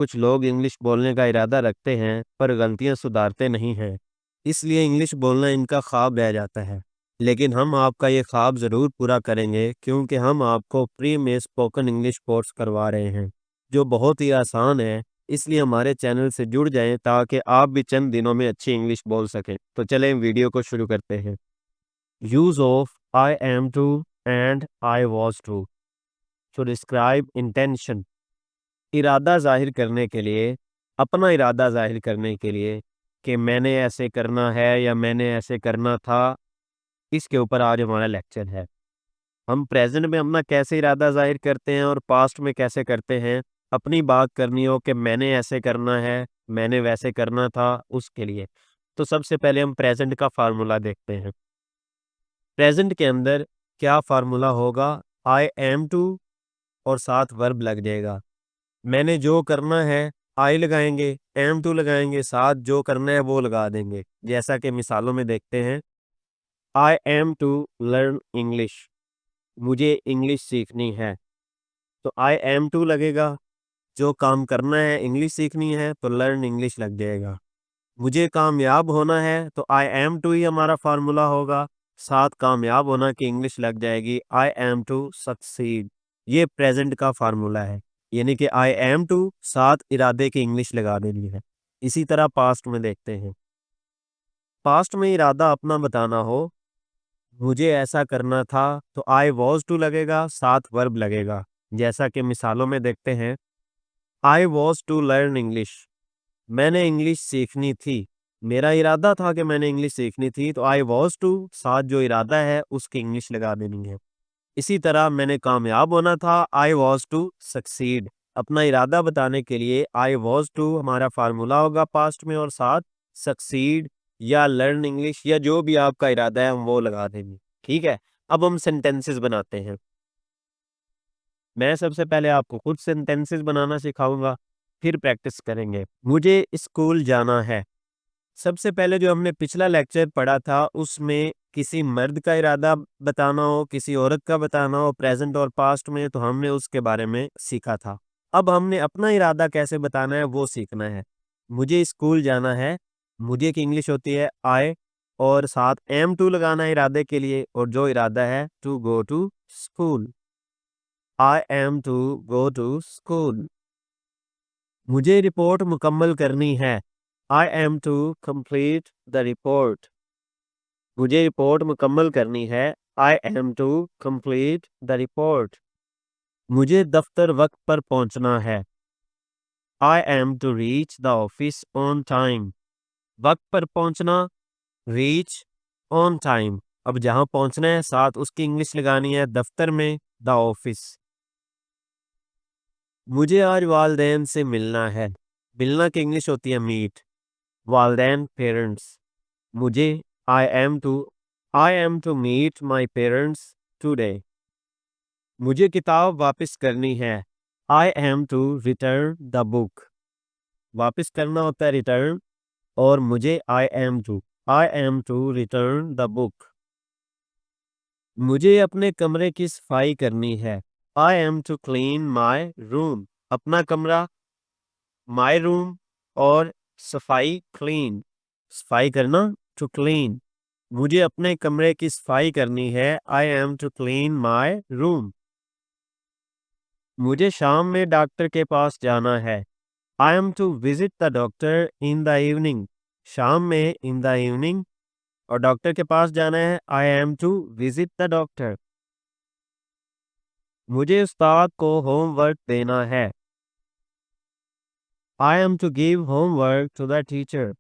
कुछ लोग इंग्लिश बोलने का इरादा रखते हैं पर गलतियां सुधारते नहीं हैं, इसलिए इंग्लिश बोलना इनका ख्वाब रह जाता है। लेकिन हम आपका ये ख्वाब ज़रूर पूरा करेंगे क्योंकि हम आपको फ्री में स्पोकन इंग्लिश कोर्स करवा रहे हैं जो बहुत ही आसान है। इसलिए हमारे चैनल से जुड़ जाएं ताकि आप भी चंद दिनों में अच्छी इंग्लिश बोल सकें। तो चलें वीडियो को शुरू करते हैं। Use of I am to and I was to to describe intention. इरादा ज़ाहिर करने के लिए, अपना इरादा ज़ाहिर करने के लिए कि मैंने ऐसे करना है या मैंने ऐसे करना था, इसके ऊपर आज हमारा लेक्चर है। हम प्रेज़ेंट में अपना कैसे इरादा ज़ाहिर करते हैं और पास्ट में कैसे करते हैं। अपनी बात करनी हो कि मैंने ऐसे करना है, मैंने वैसे करना था, उसके लिए। तो सबसे पहले हम प्रेज़ेंट का फ़ॉर्मूला देखते हैं। प्रेज़ेंट के अंदर क्या फ़ॉर्मूला होगा? आई एम टू और साथ वर्ब लग जाएगा। मैंने जो करना है, आई लगाएँगे, एम टू लगाएँगे, साथ जो करना है वो लगा देंगे। जैसा कि मिसालों में देखते हैं, I am to learn English, मुझे इंग्लिश सीखनी है। तो आई एम टू लगेगा, जो काम करना है, इंग्लिश सीखनी है तो लर्न इंग्लिश लग जाएगा। मुझे कामयाब होना है तो आई एम टू ही हमारा फार्मूला होगा, साथ कामयाब होना की इंग्लिश लग जाएगी, आई एम टू सक्सीड। ये प्रेजेंट का फार्मूला है, यानी कि आई एम टू साथ इरादे की इंग्लिश लगा देनी है। इसी तरह पास्ट में देखते हैं। पास्ट में इरादा अपना बताना हो, मुझे ऐसा करना था तो आई वॉज टू लगेगा, साथ वर्ब लगेगा। जैसा कि मिसालों में देखते हैं, I was to learn English, मैंने इंग्लिश सीखनी थी। मेरा इरादा था कि मैंने इंग्लिश सीखनी थी तो आई वॉज टू साथ जो इरादा है उसकी इंग्लिश लगा देनी है। इसी तरह मैंने कामयाब होना था, आई वॉज टू सक्सीड। अपना इरादा बताने के लिए आई वॉज टू हमारा फार्मूला होगा पास्ट में और साथ सक्सीड या लर्न इंग्लिश या जो भी आपका इरादा है हम वो लगा देंगे। ठीक है, अब हम सेंटेंसेस बनाते हैं। मैं सबसे पहले आपको खुद सेंटेंसेस बनाना सिखाऊंगा, फिर प्रैक्टिस करेंगे। मुझे स्कूल जाना है। सबसे पहले जो हमने पिछला लेक्चर पढ़ा था उसमें किसी मर्द का इरादा बताना हो, किसी औरत का बताना हो प्रेजेंट और पास्ट में, तो हमने उसके बारे में सीखा था। अब हमने अपना इरादा कैसे बताना है वो सीखना है। मुझे स्कूल जाना है, मुझे की इंग्लिश होती है आई और साथ एम टू लगाना है इरादे के लिए, और जो इरादा है to go to school, I am to go to school. मुझे रिपोर्ट मुकम्मल करनी है, I am to complete the report. मुझे रिपोर्ट मुकम्मल करनी है, I am to complete the report. मुझे दफ्तर वक्त पर पहुंचना है, I am to reach the office on time. वक्त पर पहुंचना, रीच, ऑन टाइम। अब जहां पहुंचना है साथ उसकी इंग्लिश लगानी है, दफ्तर में द ऑफिस। मुझे आज वालदैन से मिलना है, मिलना की इंग्लिश होती है मीट, वालदैन पेरेंट्स। मुझे I am to I am to meet my parents today. मुझे किताब वापस करनी है, I am to return the book. वापस करना होता है रिटर्न, और मुझे I am to return the book. मुझे अपने कमरे की सफाई करनी है, I am to clean my room. अपना कमरा माई रूम और सफाई क्लीन, सफाई करना टू क्लीन। मुझे अपने कमरे की सफाई करनी है, I am to clean my room. मुझे शाम में डॉक्टर के पास जाना है, I am to visit the doctor in the evening. शाम में इन द इवनिंग, और डॉक्टर के पास जाना है, I am to visit the doctor. मुझे उस्ताद को होमवर्क देना है, I am to give homework to the teacher.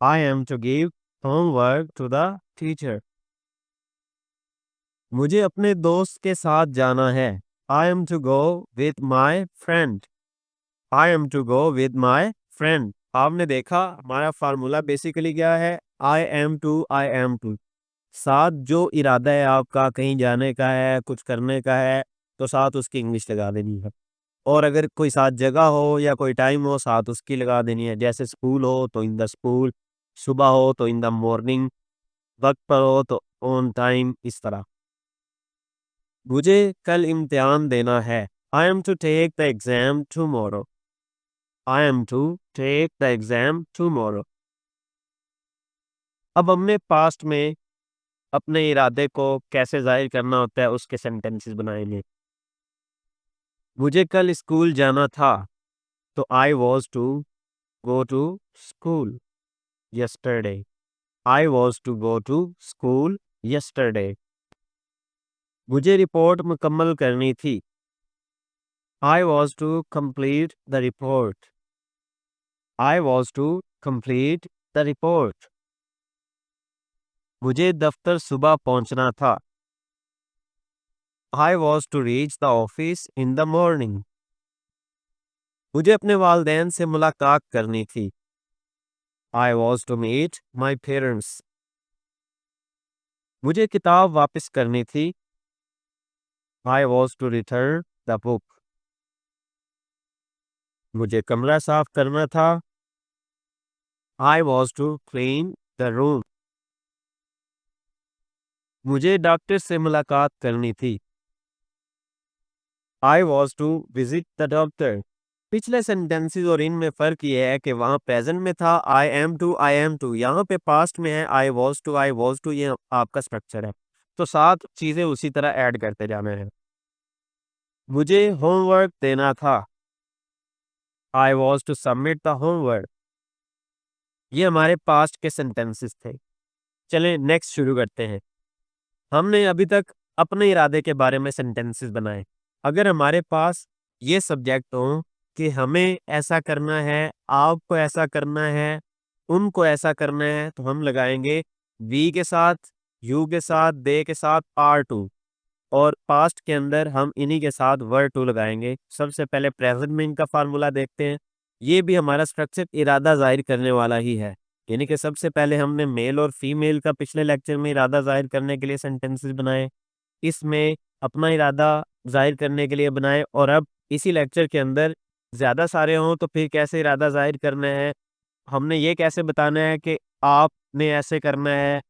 I am to give homework to the teacher. मुझे अपने दोस्त के साथ जाना है, I am to go with my friend. I am to go with my friend. आपने देखा हमारा फार्मूला बेसिकली क्या है, आई एम टू साथ जो इरादा है आपका, कहीं जाने का है, कुछ करने का है, तो साथ उसकी इंग्लिश लगा देनी है। और अगर कोई साथ जगह हो या कोई टाइम हो साथ उसकी लगा देनी है। जैसे स्कूल हो तो इन द स्कूल, सुबह हो तो इन द मॉर्निंग, वक्त पर हो तो ऑन टाइम, इस तरह। मुझे कल इम्तिहान देना है, I am to take the exam tomorrow. I am to take the exam tomorrow. अब हमने पास्ट में अपने इरादे को कैसे जाहिर करना होता है उसके सेंटेंसेस बनाएंगे। मुझे कल स्कूल जाना था, तो I was to go to school yesterday. I was to go to school yesterday. मुझे रिपोर्ट मुकम्मल करनी थी। I was to complete the report. I was to complete the report. मुझे दफ्तर सुबह पहुंचना था। I was to reach the office in the morning. मुझे अपने वालिदैन से मुलाकात करनी थी। I was to meet my parents. मुझे किताब वापस करनी थी। I was to return the book. मुझे कमरा साफ करना था। I was to clean the room. मुझे डॉक्टर से मुलाकात करनी थी। I was to visit the doctor. पिछले सेंटेंसेस और इनमें फ़र्क ये है कि वहाँ प्रेजेंट में था I am to, यहाँ पे पास्ट में है I was to, ये आपका स्ट्रक्चर है। तो 7 चीज़ें उसी तरह ऐड करते जाना है। मुझे होमवर्क देना था। I was to submit the homework. ये हमारे पास्ट के सेंटेंसेस थे। चलें नेक्स्ट शुरू करते हैं। हमने अभी तक अपने इरादे के बारे में सेंटेंसेस बनाए। अगर हमारे पास ये सब्जेक्ट हो कि हमें ऐसा करना है, आपको ऐसा करना है, उनको ऐसा करना है, तो हम लगाएंगे वी के साथ, यू के साथ, दे के साथ आर टू, और पास्ट के अंदर हम इन्हीं के साथ वर टू लगाएंगे। सबसे पहले प्रेजेंट में इनका फार्मूला देखते हैं। ये भी हमारा स्ट्रक्चर इरादा जाहिर करने वाला ही है, यानी कि सबसे पहले हमने मेल और फीमेल का पिछले लेक्चर में इरादा जाहिर करने के लिए सेंटेंसेस बनाए, इसमें अपना इरादा जाहिर करने के लिए बनाए, और अब इसी लेक्चर के अंदर ज़्यादा सारे हों तो फिर कैसे इरादा जाहिर करना है, हमने ये कैसे बताना है कि आपने ऐसे करना है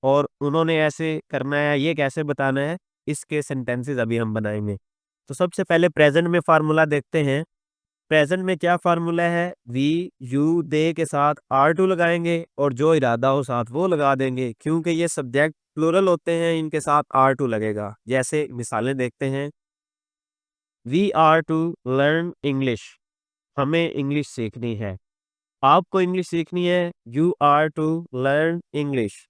और उन्होंने ऐसे करना है, ये कैसे बताना है, इसके सेंटेंसेस अभी हम बनाएंगे। तो सबसे पहले प्रेजेंट में फार्मूला देखते हैं। प्रेजेंट में क्या फार्मूला है, वी, यू, दे के साथ आर टू लगाएंगे और जो इरादा हो साथ वो लगा देंगे। क्योंकि ये सब्जेक्ट प्लूरल होते हैं, इनके साथ आर टू लगेगा। जैसे मिसालें देखते हैं। We are to learn English, हमें इंग्लिश सीखनी है। आपको इंग्लिश सीखनी है, you are to learn English.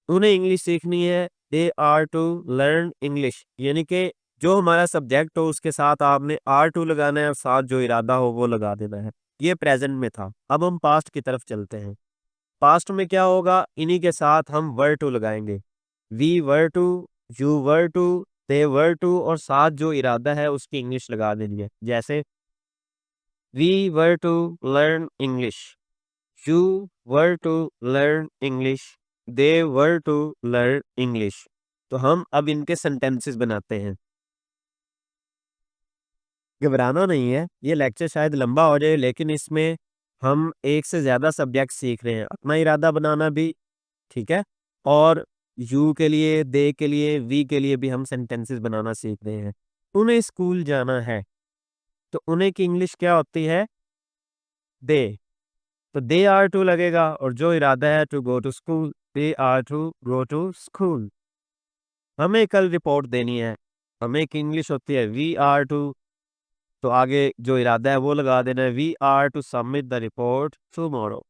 उन्हें इंग्लिश सीखनी है, they are to learn English. यानी कि जो हमारा सब्जेक्ट हो उसके साथ आपने आर टू लगाना है और साथ जो इरादा हो वो लगा देना है। ये प्रेजेंट में था। अब हम पास्ट की तरफ चलते हैं। पास्ट में क्या होगा, इन्हीं के साथ हम वर टू लगाएंगे। We were to, you were to, they were to, और साथ जो इरादा है उसकी इंग्लिश लगा देनी है। जैसे we were to learn English, you were to learn English, they were to learn English. तो हम अब इनके सेंटेंसेस बनाते हैं। घबराना नहीं है, ये लेक्चर शायद लंबा हो जाए, लेकिन इसमें हम एक से ज़्यादा सब्जेक्ट सीख रहे हैं। अपना इरादा बनाना भी, ठीक है, और यू के लिए, दे के लिए, वी के लिए भी हम सेंटेंसेस बनाना सीख रहे हैं। उन्हें स्कूल जाना है, तो उन्हें की इंग्लिश क्या होती है, दे। तो दे आर टू लगेगा और जो इरादा है to go to school, they are to go to school. हमें कल रिपोर्ट देनी है, हमें की इंग्लिश होती है वी आर टू, तो आगे जो इरादा है वो लगा देना है, we are to submit the report tomorrow.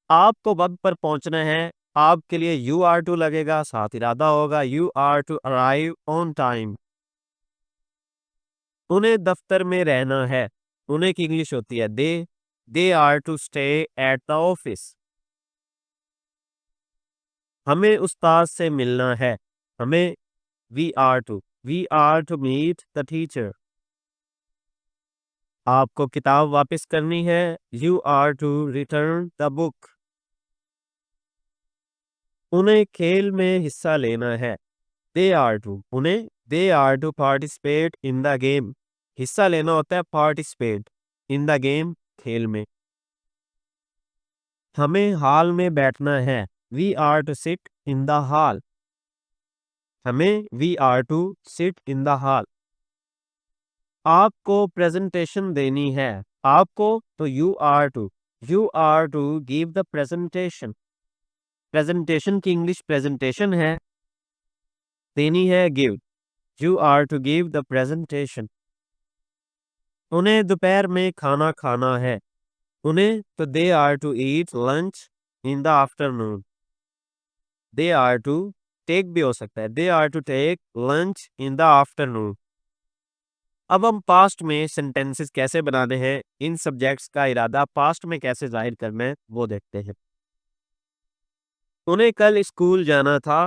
आपको वक्त पर पहुंचना है, आपके लिए यू आर टू लगेगा, साथ इरादा होगा you are to arrive on time. उन्हें दफ्तर में रहना है, उन्हें की इंग्लिश होती है they are to stay at the office. हमें उस्ताद से मिलना है, हमें we are to meet the teacher. आपको किताब वापस करनी है, you are to return the book. उन्हें खेल में हिस्सा लेना है, they are to participate in the game. हिस्सा लेना होता है पार्टिसिपेट, इन द गेम खेल में। हमें हॉल में बैठना है, we are to sit in the hall. हमें we are to sit in the hall. आपको प्रेजेंटेशन देनी है, आपको तो you are to give the presentation. Presentation की इंग्लिश प्रेजेंटेशन है, देनी है give. You are to give the presentation. उन्हें दोपहर में खाना खाना है। उन्हें तो they are to eat lunch in the afternoon. They are to take भी हो सकता है, they are to take lunch in the afternoon. अब हम पास्ट में सेंटेंसेस कैसे बनाने हैं, इन सब्जेक्ट्स का इरादा पास्ट में कैसे जाहिर करना है वो देखते हैं। उन्हें कल स्कूल जाना था।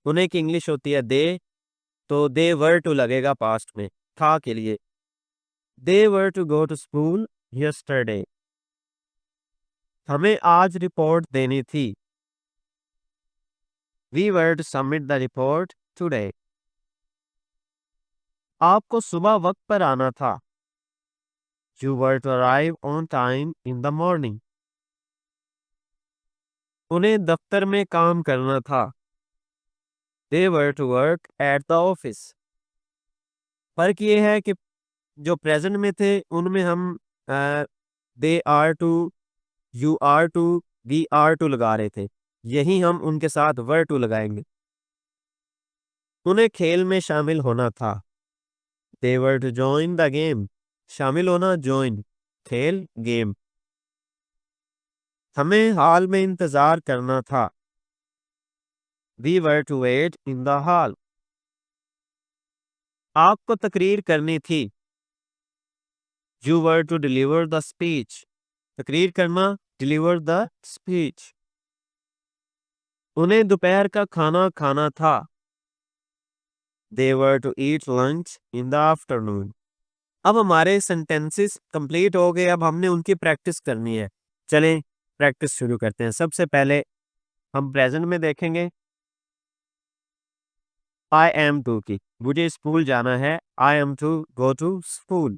उन्हें की इंग्लिश होती है दे, तो दे वर टू लगेगा पास्ट में था के लिए। They were to go to school yesterday. हमें आज रिपोर्ट देनी थी। We were to submit the report today. आपको सुबह वक्त पर आना था। You were to arrive on time in the morning. उन्हें दफ्तर में काम करना था। They were to work at the office. फर्क ये है कि जो प्रेजेंट में थे उनमें हम they are to, you are to, we are to लगा रहे थे। यही हम उनके साथ वर टू लगाएंगे। उन्हें खेल में शामिल होना था। They were to join the game. शामिल होना जॉइन, खेल गेम। हमें हॉल में इंतजार करना था। We were to wait in the hall. आपको तकरीर करनी थी। You were to deliver the speech. तकरीर करना, डिलीवर द स्पीच। उन्हें दोपहर का खाना खाना था। They were to eat lunch in the afternoon. अब हमारे सेंटेंसेस कंप्लीट हो गए, अब हमने उनकी प्रैक्टिस करनी है। चलें प्रैक्टिस शुरू करते हैं। सबसे पहले हम प्रेजेंट में देखेंगे आई एम टू की। मुझे स्कूल जाना है। I am to go to school.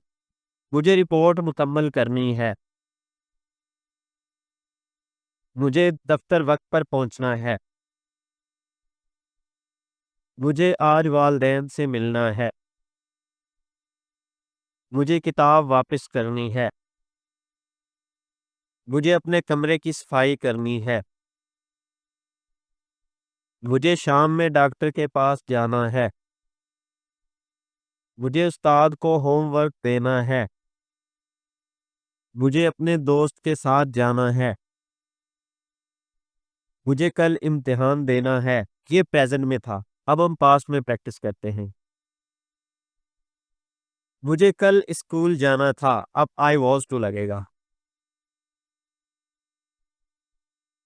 मुझे रिपोर्ट मुकम्मल करनी है। मुझे दफ्तर वक्त पर पहुंचना है। मुझे आज वालदैन से मिलना है। मुझे किताब वापस करनी है। मुझे अपने कमरे की सफाई करनी है। मुझे शाम में डॉक्टर के पास जाना है। मुझे उस्ताद को होमवर्क देना है। मुझे अपने दोस्त के साथ जाना है। मुझे कल इम्तिहान देना है। ये प्रेजेंट में था, अब हम पास्ट में प्रैक्टिस करते हैं। मुझे कल स्कूल जाना था, अब आई वॉज टू लगेगा।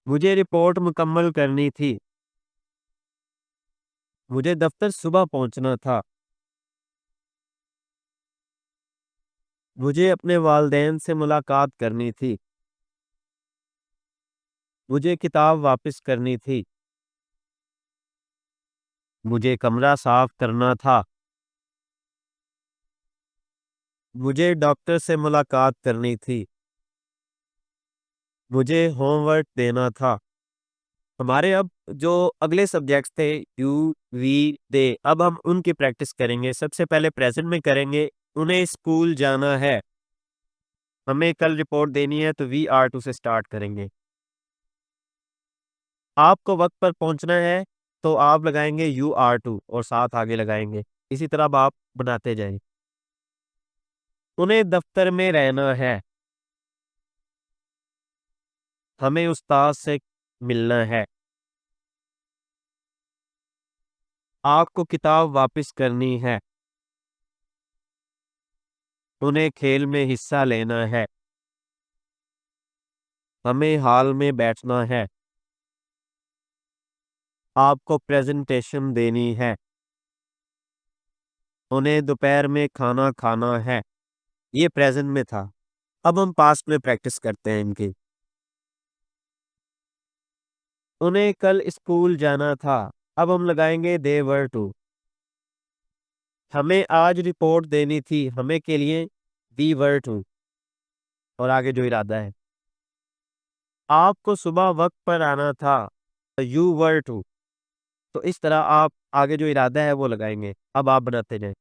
मुझे रिपोर्ट मुकम्मल करनी थी। मुझे दफ्तर सुबह पहुंचना था। मुझे अपने वालदेन से मुलाकात करनी थी। मुझे किताब वापस करनी थी। मुझे कमरा साफ करना था। मुझे डॉक्टर से मुलाकात करनी थी। मुझे होमवर्क देना था। हमारे अब जो अगले सब्जेक्ट्स थे यू, वी, दे, अब हम उनकी प्रैक्टिस करेंगे। सबसे पहले प्रेजेंट में करेंगे। उन्हें स्कूल जाना है। हमें कल रिपोर्ट देनी है, तो वी आर टू से स्टार्ट करेंगे। आपको वक्त पर पहुंचना है, तो आप लगाएंगे यू आर टू और साथ आगे लगाएंगे। इसी तरह अब आप बनाते जाएं। उन्हें दफ्तर में रहना है। हमें उस्ताद से मिलना है। आपको किताब वापस करनी है। उन्हें खेल में हिस्सा लेना है। हमें हॉल में बैठना है। आपको प्रेजेंटेशन देनी है। उन्हें दोपहर में खाना खाना है। ये प्रेजेंट में था, अब हम पास्ट में प्रैक्टिस करते हैं इनकी। उन्हें कल स्कूल जाना था, अब हम लगाएंगे दे वर टू। हमें आज रिपोर्ट देनी थी, हमें के लिए वी वर टू और आगे जो इरादा है। आपको सुबह वक्त पर आना था, यू वर टू। तो इस तरह आप आगे जो इरादा है वो लगाएंगे। अब आप बनाते जाएं।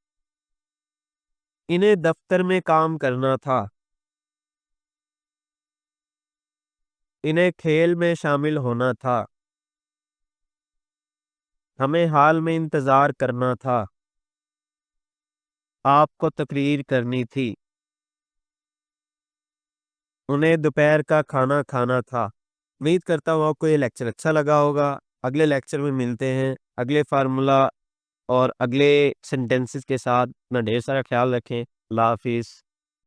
इन्हें दफ्तर में काम करना था। इन्हें खेल में शामिल होना था। हमें हाल में इंतज़ार करना था। आपको तकरीर करनी थी। उन्हें दोपहर का खाना खाना था। उम्मीद करता हूँ आपको ये लेक्चर अच्छा लगा होगा। अगले लेक्चर में मिलते हैं, अगले फार्मूला और अगले सेंटेंसेस के साथ। अपना ढेर सारा ख्याल रखें। अल्लाह हाफ़िज़।